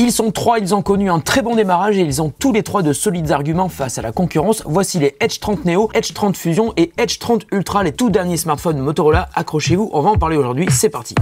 Ils sont trois, ils ont connu un très bon démarrage et ils ont tous les trois de solides arguments face à la concurrence. Voici les Edge 30 Neo, Edge 30 Fusion et Edge 30 Ultra, les tout derniers smartphones Motorola. Accrochez-vous, on va en parler aujourd'hui, c'est parti.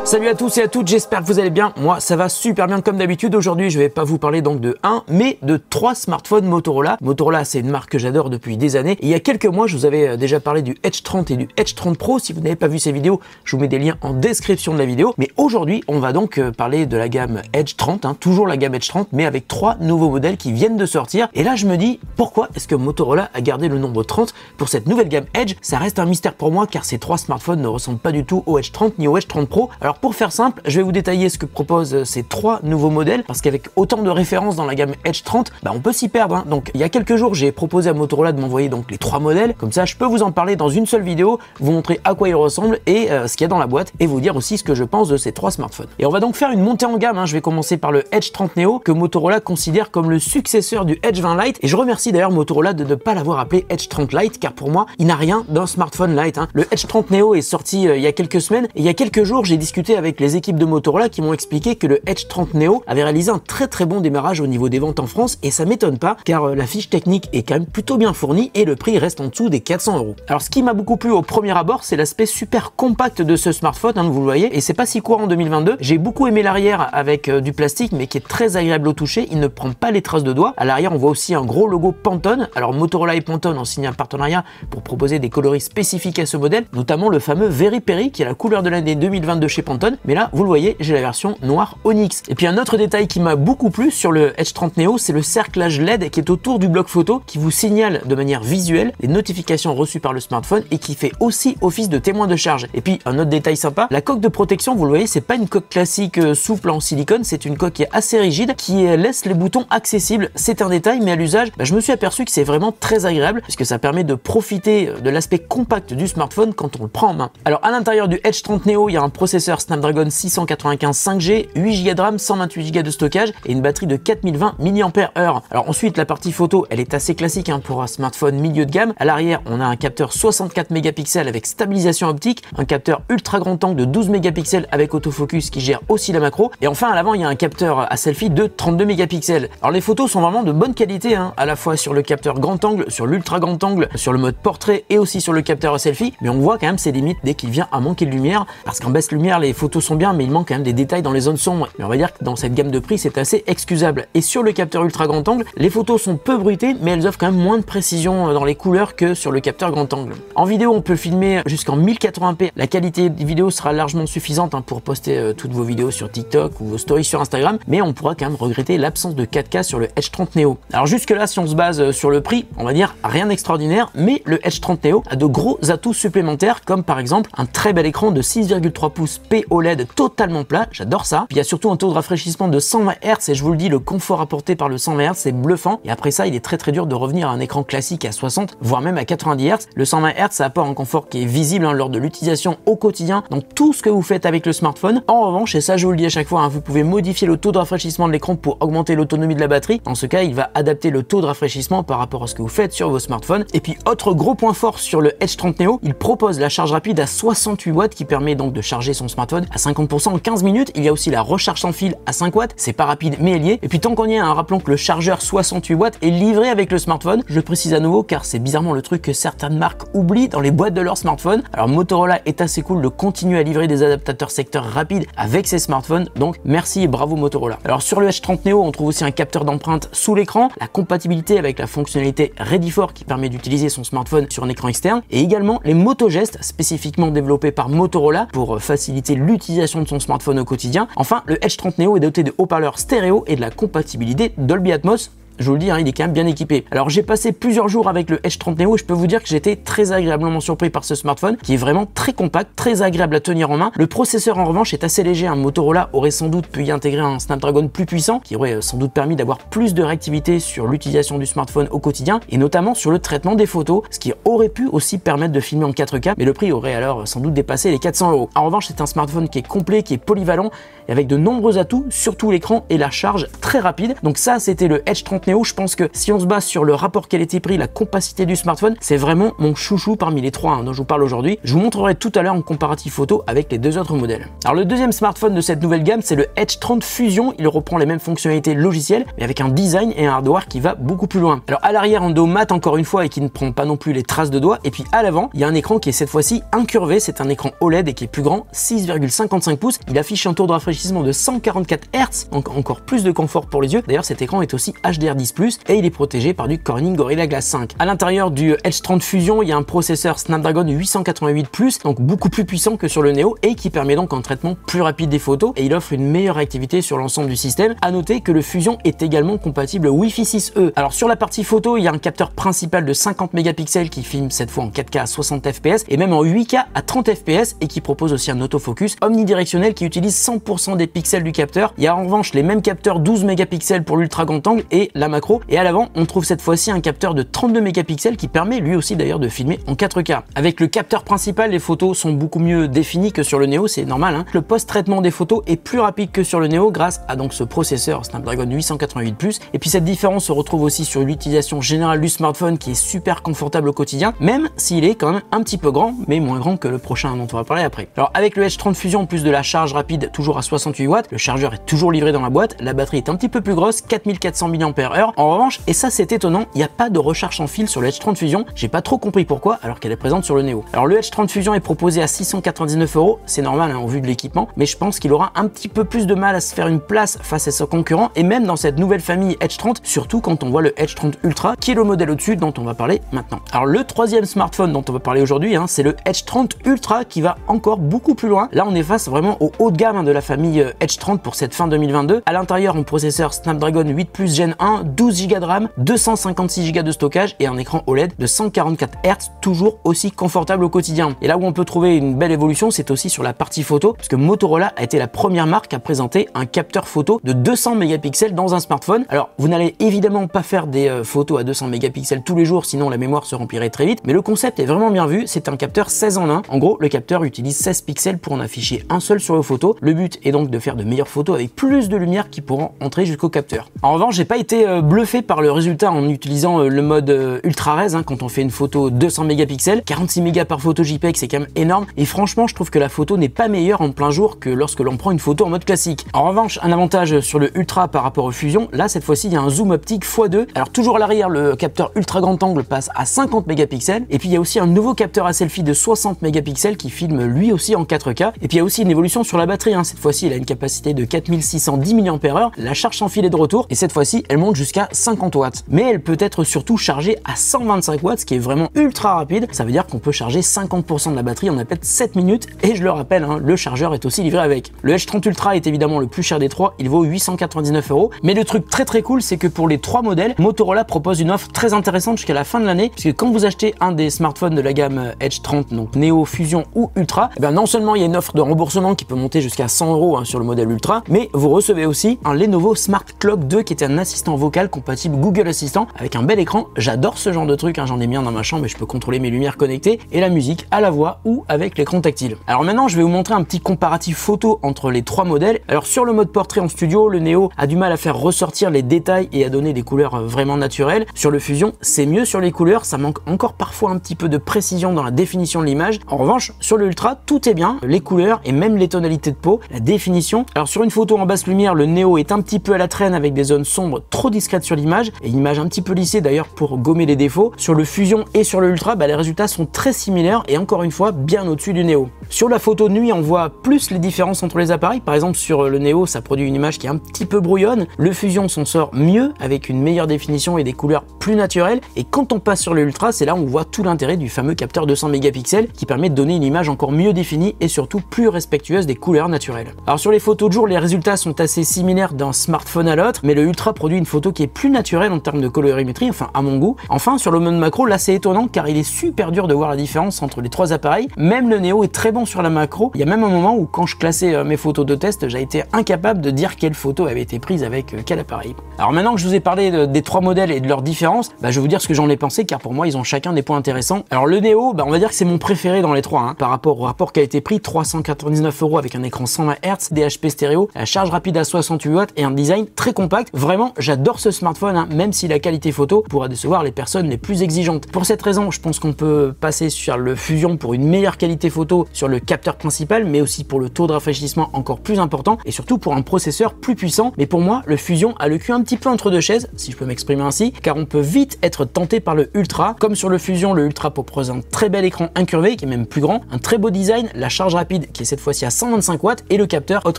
Salut à tous et à toutes, j'espère que vous allez bien. Moi, ça va super bien comme d'habitude. Aujourd'hui, je vais pas vous parler donc de un, mais de trois smartphones Motorola. Motorola, c'est une marque que j'adore depuis des années. Et il y a quelques mois, je vous avais déjà parlé du Edge 30 et du Edge 30 Pro. Si vous n'avez pas vu ces vidéos, je vous mets des liens en description de la vidéo. Mais aujourd'hui, on va donc parler de la gamme Edge 30, toujours la gamme Edge 30, mais avec trois nouveaux modèles qui viennent de sortir. Et là, je me dis, pourquoi est-ce que Motorola a gardé le nombre 30 pour cette nouvelle gamme Edge? Ça reste un mystère pour moi, car ces trois smartphones ne ressemblent pas du tout au Edge 30 ni au Edge 30 Pro. Alors, pour faire simple, je vais vous détailler ce que proposent ces trois nouveaux modèles, parce qu'avec autant de références dans la gamme Edge 30, on peut s'y perdre. Donc il y a quelques jours, j'ai proposé à Motorola de m'envoyer donc les trois modèles, comme ça je peux vous en parler dans une seule vidéo, vous montrer à quoi ils ressemblent et ce qu'il y a dans la boîte, et vous dire aussi ce que je pense de ces trois smartphones. Et on va donc faire une montée en gamme, je vais commencer par le Edge 30 Neo, que Motorola considère comme le successeur du Edge 20 Lite, et je remercie d'ailleurs Motorola de ne pas l'avoir appelé Edge 30 Lite, car pour moi, il n'a rien d'un smartphone Lite. Le Edge 30 Neo est sorti il y a quelques semaines, et il y a quelques jours, j'ai discuté avec les équipes de Motorola qui m'ont expliqué que le Edge 30 Neo avait réalisé un très bon démarrage au niveau des ventes en France, et ça m'étonne pas, car la fiche technique est quand même plutôt bien fournie et le prix reste en dessous des 400 €. Alors ce qui m'a beaucoup plu au premier abord, c'est l'aspect super compact de ce smartphone, vous le voyez, et c'est pas si courant en 2022. J'ai beaucoup aimé l'arrière avec du plastique, mais qui est très agréable au toucher, il ne prend pas les traces de doigts. À l'arrière, on voit aussi un gros logo Pantone. Alors Motorola et Pantone ont signé un partenariat pour proposer des coloris spécifiques à ce modèle, notamment le fameux Very Peri, qui est la couleur de l'année 2022 chez Pantone, mais là, vous le voyez, j'ai la version noire Onyx. Et puis un autre détail qui m'a beaucoup plu sur le Edge 30 Neo, c'est le cerclage LED qui est autour du bloc photo, qui vous signale de manière visuelle les notifications reçues par le smartphone et qui fait aussi office de témoin de charge. Et puis un autre détail sympa, la coque de protection, vous le voyez, c'est pas une coque classique souple en silicone, c'est une coque qui est assez rigide, qui laisse les boutons accessibles. C'est un détail, mais à l'usage, je me suis aperçu que c'est vraiment très agréable, puisque ça permet de profiter de l'aspect compact du smartphone quand on le prend en main. Alors à l'intérieur du Edge 30 Neo, il y a un processeur Snapdragon 695 5G, 8 Go de RAM, 128 Go de stockage et une batterie de 4020 mAh. Alors ensuite, la partie photo, elle est assez classique pour un smartphone milieu de gamme. À l'arrière, on a un capteur 64 mégapixels avec stabilisation optique, un capteur ultra grand angle de 12 mégapixels avec autofocus qui gère aussi la macro, et enfin à l'avant, il y a un capteur à selfie de 32 mégapixels. Alors les photos sont vraiment de bonne qualité, à la fois sur le capteur grand angle, sur l'ultra grand angle, sur le mode portrait et aussi sur le capteur à selfie, mais on voit quand même ses limites dès qu'il vient à manquer de lumière, parce qu'en basse lumière, les photos sont bien, mais il manque quand même des détails dans les zones sombres. Mais on va dire que dans cette gamme de prix, c'est assez excusable. Et sur le capteur ultra grand angle, les photos sont peu bruitées, mais elles offrent quand même moins de précision dans les couleurs que sur le capteur grand angle. En vidéo, on peut filmer jusqu'en 1080p. La qualité de vidéo sera largement suffisante pour poster toutes vos vidéos sur TikTok ou vos stories sur Instagram, mais on pourra quand même regretter l'absence de 4K sur le Edge 30 Neo. Alors jusque là, si on se base sur le prix, on va dire rien d'extraordinaire, mais le Edge 30 Neo a de gros atouts supplémentaires, comme par exemple un très bel écran de 6,3 pouces POLED totalement plat, j'adore ça. Puis il y a surtout un taux de rafraîchissement de 120 Hz, et je vous le dis, le confort apporté par le 120 Hz c'est bluffant, et après ça il est très dur de revenir à un écran classique à 60 voire même à 90 Hz. Le 120 Hz ça apporte un confort qui est visible lors de l'utilisation au quotidien dans tout ce que vous faites avec le smartphone. En revanche, et ça je vous le dis à chaque fois, vous pouvez modifier le taux de rafraîchissement de l'écran pour augmenter l'autonomie de la batterie. Dans ce cas, il va adapter le taux de rafraîchissement par rapport à ce que vous faites sur vos smartphones. Et puis autre gros point fort sur le Edge 30 Neo, il propose la charge rapide à 68 watts qui permet donc de charger son smartphone à 50% en 15 minutes. Il y a aussi la recharge sans fil à 5 watts, c'est pas rapide mais elle y est. Et puis tant qu'on y est, rappelons que le chargeur 68 watts est livré avec le smartphone. Je précise à nouveau car c'est bizarrement le truc que certaines marques oublient dans les boîtes de leur smartphone. Alors Motorola est assez cool de continuer à livrer des adaptateurs secteur rapides avec ses smartphones, donc merci et bravo Motorola. Alors sur le Edge 30 Neo, on trouve aussi un capteur d'empreinte sous l'écran, la compatibilité avec la fonctionnalité Ready For qui permet d'utiliser son smartphone sur un écran externe, et également les motogestes spécifiquement développés par Motorola pour faciliter l'utilisation de son smartphone au quotidien. Enfin, le Edge 30 Neo est doté de haut-parleurs stéréo et de la compatibilité Dolby Atmos. Je vous le dis, il est quand même bien équipé. Alors j'ai passé plusieurs jours avec le Edge 30 Neo et je peux vous dire que j'étais très agréablement surpris par ce smartphone qui est vraiment très compact, très agréable à tenir en main. Le processeur en revanche est assez léger. Motorola aurait sans doute pu y intégrer un Snapdragon plus puissant qui aurait sans doute permis d'avoir plus de réactivité sur l'utilisation du smartphone au quotidien et notamment sur le traitement des photos, ce qui aurait pu aussi permettre de filmer en 4K, mais le prix aurait alors sans doute dépassé les 400 €. En revanche, c'est un smartphone qui est complet, qui est polyvalent et avec de nombreux atouts, surtout l'écran et la charge très rapide. Donc ça, c'était le Edge 30 S30 Neo, je pense que si on se base sur le rapport qualité-prix, la compacité du smartphone, c'est vraiment mon chouchou parmi les trois dont je vous parle aujourd'hui. Je vous montrerai tout à l'heure en comparatif photo avec les deux autres modèles. Alors le deuxième smartphone de cette nouvelle gamme, c'est le Edge 30 Fusion. Il reprend les mêmes fonctionnalités logicielles, mais avec un design et un hardware qui va beaucoup plus loin. Alors à l'arrière, un dos mat encore une fois et qui ne prend pas non plus les traces de doigts. Et puis à l'avant, il y a un écran qui est cette fois-ci incurvé. C'est un écran OLED et qui est plus grand, 6,55 pouces. Il affiche un taux de rafraîchissement de 144 Hz, donc encore plus de confort pour les yeux. D'ailleurs, cet écran est aussi HDR10+, et il est protégé par du Corning Gorilla Glass 5. À l'intérieur du Edge 30 Fusion, il y a un processeur Snapdragon 888+, donc beaucoup plus puissant que sur le Neo et qui permet donc un traitement plus rapide des photos, et il offre une meilleure activité sur l'ensemble du système. À noter que le Fusion est également compatible Wi-Fi 6E. Alors sur la partie photo, il y a un capteur principal de 50 mégapixels qui filme cette fois en 4K à 60 fps et même en 8K à 30 fps et qui propose aussi un autofocus omnidirectionnel qui utilise 100% des pixels du capteur. Il y a en revanche les mêmes capteurs 12 mégapixels pour l'ultra grand angle et la macro, et à l'avant on trouve cette fois-ci un capteur de 32 mégapixels qui permet lui aussi d'ailleurs de filmer en 4K. Avec le capteur principal, les photos sont beaucoup mieux définies que sur le Neo, c'est normal. Le post-traitement des photos est plus rapide que sur le Neo grâce à donc ce processeur Snapdragon 888+, et puis cette différence se retrouve aussi sur l'utilisation générale du smartphone qui est super confortable au quotidien, même s'il est quand même un petit peu grand, mais moins grand que le prochain dont on va parler après. Alors avec le Edge 30 Fusion, en plus de la charge rapide toujours à 68 watts, le chargeur est toujours livré dans la boîte, la batterie est un petit peu plus grosse, 4400 mAh. En revanche, et ça c'est étonnant, il n'y a pas de recharge sans fil sur le Edge 30 Fusion, j'ai pas trop compris pourquoi alors qu'elle est présente sur le Neo. Alors le Edge 30 Fusion est proposé à 699 €, c'est normal en vue de l'équipement, mais je pense qu'il aura un petit peu plus de mal à se faire une place face à ses concurrents, et même dans cette nouvelle famille Edge 30, surtout quand on voit le Edge 30 Ultra qui est le modèle au-dessus dont on va parler maintenant. Alors le troisième smartphone dont on va parler aujourd'hui, c'est le Edge 30 Ultra qui va encore beaucoup plus loin. Là on est face vraiment au haut de gamme de la famille Edge 30 pour cette fin 2022. À l'intérieur, un processeur Snapdragon 8 Plus Gen 1, 12 Go de RAM, 256 Go de stockage et un écran OLED de 144 Hz, toujours aussi confortable au quotidien. Et là où on peut trouver une belle évolution, c'est aussi sur la partie photo, puisque Motorola a été la première marque à présenter un capteur photo de 200 mégapixels dans un smartphone. Alors vous n'allez évidemment pas faire des photos à 200 mégapixels tous les jours, sinon la mémoire se remplirait très vite, mais le concept est vraiment bien vu. C'est un capteur 16 en 1. En gros, le capteur utilise 16 pixels pour en afficher un seul sur vos photos. Le but est donc de faire de meilleures photos avec plus de lumière qui pourront entrer jusqu'au capteur. En revanche, j'ai pas été bluffé par le résultat en utilisant le mode ultra res quand on fait une photo 200 mégapixels. 46 mégas par photo JPEG, c'est quand même énorme, et franchement je trouve que la photo n'est pas meilleure en plein jour que lorsque l'on prend une photo en mode classique. En revanche, un avantage sur le Ultra par rapport au Fusion, là cette fois-ci il y a un zoom optique x2. Alors toujours à l'arrière, le capteur ultra grand angle passe à 50 mégapixels, et puis il y a aussi un nouveau capteur à selfie de 60 mégapixels qui filme lui aussi en 4K. Et puis il y a aussi une évolution sur la batterie, cette fois-ci elle a une capacité de 4610 mAh, la charge sans fil est de retour, et cette fois-ci elle monte jusqu'à 50 watts. Mais elle peut être surtout chargée à 125 watts, ce qui est vraiment ultra rapide. Ça veut dire qu'on peut charger 50% de la batterie en à peine 7 minutes, et je le rappelle, le chargeur est aussi livré avec. Le Edge 30 Ultra est évidemment le plus cher des trois, il vaut 899 €, mais le truc très cool, c'est que pour les trois modèles, Motorola propose une offre très intéressante jusqu'à la fin de l'année, puisque quand vous achetez un des smartphones de la gamme Edge 30, donc Neo, Fusion ou Ultra, non seulement il y a une offre de remboursement qui peut monter jusqu'à 100 € sur le modèle Ultra, mais vous recevez aussi un Lenovo Smart Clock 2 qui est un assistant vocal compatible Google Assistant avec un bel écran. J'adore ce genre de truc, j'en ai mis un dans ma chambre et je peux contrôler mes lumières connectées et la musique à la voix ou avec l'écran tactile. Alors maintenant, je vais vous montrer un petit comparatif photo entre les trois modèles. Alors sur le mode portrait en studio, le Neo a du mal à faire ressortir les détails et à donner des couleurs vraiment naturelles. Sur le Fusion, c'est mieux sur les couleurs, ça manque encore parfois un petit peu de précision dans la définition de l'image. En revanche, sur le Ultra, tout est bien, les couleurs et même les tonalités de peau, la définition. Alors sur une photo en basse lumière, le Neo est un petit peu à la traîne avec des zones sombres trop discrètes sur l'image et une image un petit peu lissée d'ailleurs pour gommer les défauts. Sur le Fusion et sur le Ultra, les résultats sont très similaires et encore une fois bien au-dessus du Neo. Sur la photo de nuit, on voit plus les différences entre les appareils. Par exemple, sur le Neo, ça produit une image qui est un petit peu brouillonne. Le Fusion s'en sort mieux avec une meilleure définition et des couleurs plus naturelles. Et quand on passe sur le Ultra, c'est là où on voit tout l'intérêt du fameux capteur 200 mégapixels qui permet de donner une image encore mieux définie et surtout plus respectueuse des couleurs naturelles. Alors sur les photos de jour, les résultats sont assez similaires d'un smartphone à l'autre, mais le Ultra produit une photo qui est plus naturelle en termes de colorimétrie, enfin à mon goût. Enfin, sur le mode macro, là c'est étonnant car il est super dur de voir la différence entre les trois appareils. Même le Neo est très bon sur la macro. Il y a même un moment où quand je classais mes photos de test, j'ai été incapable de dire quelle photo avait été prise avec quel appareil. Alors maintenant que je vous ai parlé des trois modèles et de leurs différences, je vais vous dire ce que j'en ai pensé car pour moi ils ont chacun des points intéressants. Alors le Neo, on va dire que c'est mon préféré dans les trois par rapport au rapport qualité-prix, 399 € avec un écran 120 Hz, DHP stéréo, la charge rapide à 68 watts et un design très compact. Vraiment, j'adore j'adore ce smartphone, hein, même si la qualité photo pourra décevoir les personnes les plus exigeantes. Pour cette raison, je pense qu'on peut passer sur le Fusion pour une meilleure qualité photo sur le capteur principal, mais aussi pour le taux de rafraîchissement encore plus important et surtout pour un processeur plus puissant. Mais pour moi, le Fusion a le cul un petit peu entre deux chaises, si je peux m'exprimer ainsi, car on peut vite être tenté par le Ultra. Comme sur le Fusion, le Ultra propose un très bel écran incurvé qui est même plus grand, un très beau design, la charge rapide qui est cette fois-ci à 125 watts et le capteur haute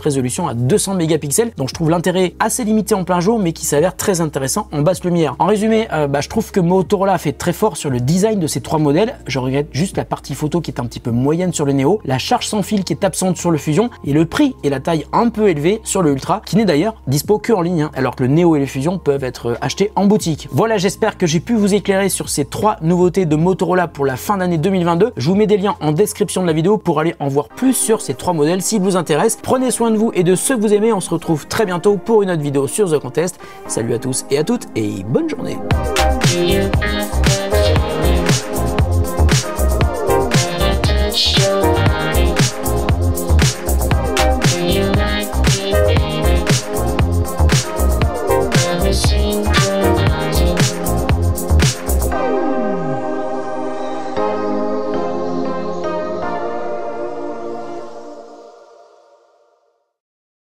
résolution à 200 mégapixels, dont je trouve l'intérêt assez limité en plein jour, mais qui s'avère très intéressant en basse lumière. En résumé, je trouve que Motorola a fait très fort sur le design de ces trois modèles. Je regrette juste la partie photo qui est un petit peu moyenne sur le Neo, la charge sans fil qui est absente sur le Fusion et le prix et la taille un peu élevée sur le Ultra, qui n'est d'ailleurs dispo que en ligne, hein, alors que le Neo et le Fusion peuvent être achetés en boutique. Voilà, j'espère que j'ai pu vous éclairer sur ces trois nouveautés de Motorola pour la fin d'année 2022. Je vous mets des liens en description de la vidéo pour aller en voir plus sur ces trois modèles s'ils vous intéressent. Prenez soin de vous et de ceux que vous aimez. On se retrouve très bientôt pour une autre vidéo sur The Contest. Salut à tous et à toutes et bonne journée.